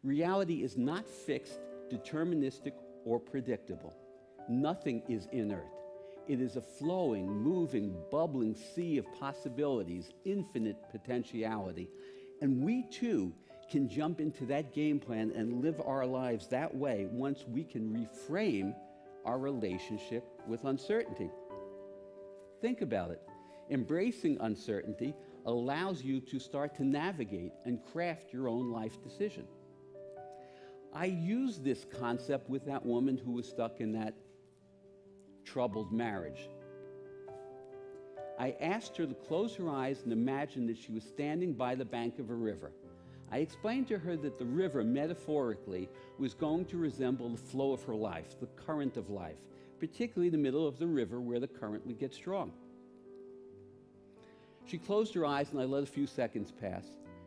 Reality is not fixed, deterministic, or predictable. Nothing is inert. It is a flowing, moving, bubbling sea of possibilities, infinite potentiality. And we too can jump into that game plan and live our lives that way once we can reframe our relationship with uncertainty. Think about it. Embracing uncertainty allows you to start to navigate and craft your own life decision. I used this concept with that woman who was stuck in that troubled marriage. I asked her to close her eyes and imagine that she was standing by the bank of a river. I explained to her that the river, metaphorically, was going to resemble the flow of her life, the current of life, particularly the middle of the river where the current would get strong. She closed her eyes and I let a few seconds pass,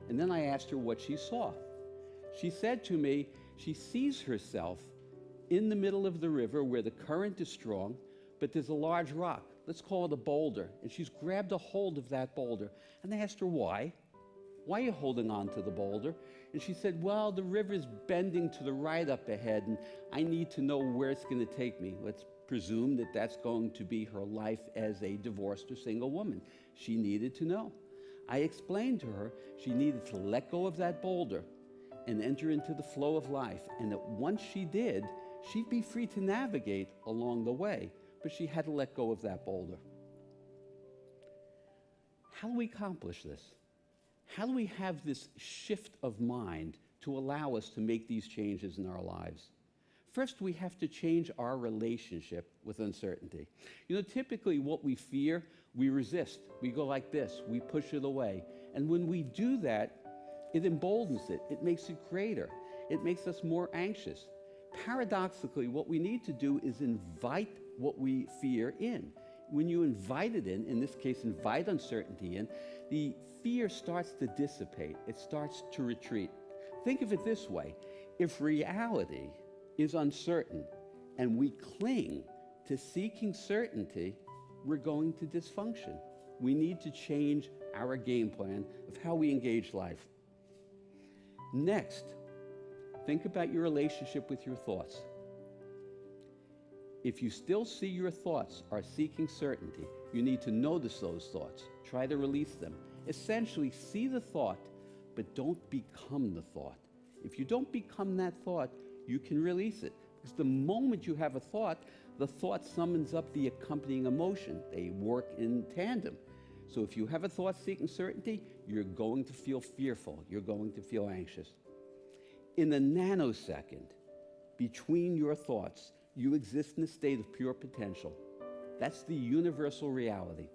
and then I asked her what she saw. She said to me she sees herself in the middle of the river where the current is strong, but there's a large rock. Let's call it a boulder. And she's grabbed a hold of that boulder. And I asked her why. Why are you holding on to the boulder? And she said, well, the river's bending to the right up ahead, and I need to know where it's going to take me. Let's presume that that's going to be her life as a divorced or single woman. She needed to know. I explained to her she needed to let go of that boulder and enter into the flow of life, and that once she did, she'd be free to navigate along the way, but she had to let go of that boulder. How do we accomplish this? How do we have this shift of mind to allow us to make these changes in our lives? First, we have to change our relationship with uncertainty. You know, typically what we fear, we resist. We go like this, we push it away. And when we do that, it emboldens it. It makes it greater. It makes us more anxious. Paradoxically, what we need to do is invite what we fear in. When you invite it in this case, invite uncertainty in, the fear starts to dissipate. It starts to retreat. Think of it this way. If reality is uncertain and we cling to seeking certainty, we're going to dysfunction. We need to change our game plan of how we engage life. Next, think about your relationship with your thoughts. If you still see your thoughts are seeking certainty, you need to notice those thoughts. Try to release them. Essentially, see the thought, but don't become the thought. If you don't become that thought, you can release it. Because the moment you have a thought, the thought summons up the accompanying emotion. They work in tandem. So if you have a thought seeking certainty, you're going to feel fearful. You're going to feel anxious. In a nanosecond between your thoughts, you exist in a state of pure potential. That's the universal reality.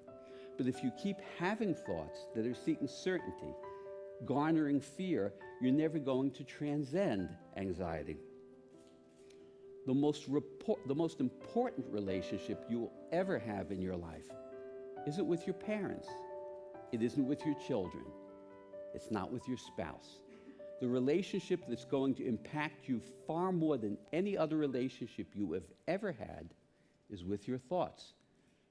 But if you keep having thoughts that are seeking certainty, garnering fear, you're never going to transcend anxiety. The most important relationship you will ever have in your life isn't with your parents. It isn't with your children. It's not with your spouse. The relationship that's going to impact you far more than any other relationship you have ever had is with your thoughts.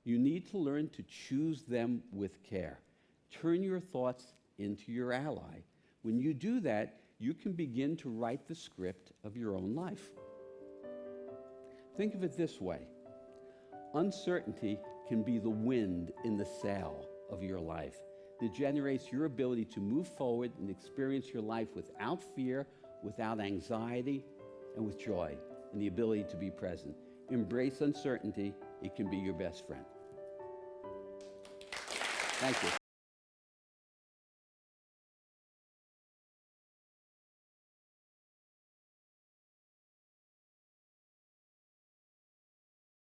You need to learn to choose them with care. Turn your thoughts into your ally. When you do that, you can begin to write the script of your own life. Think of it this way. Uncertainty can be the wind in the sail of your life that generates your ability to move forward and experience your life without fear, without anxiety, and with joy, and the ability to be present. Embrace uncertainty. It can be your best friend. Thank you.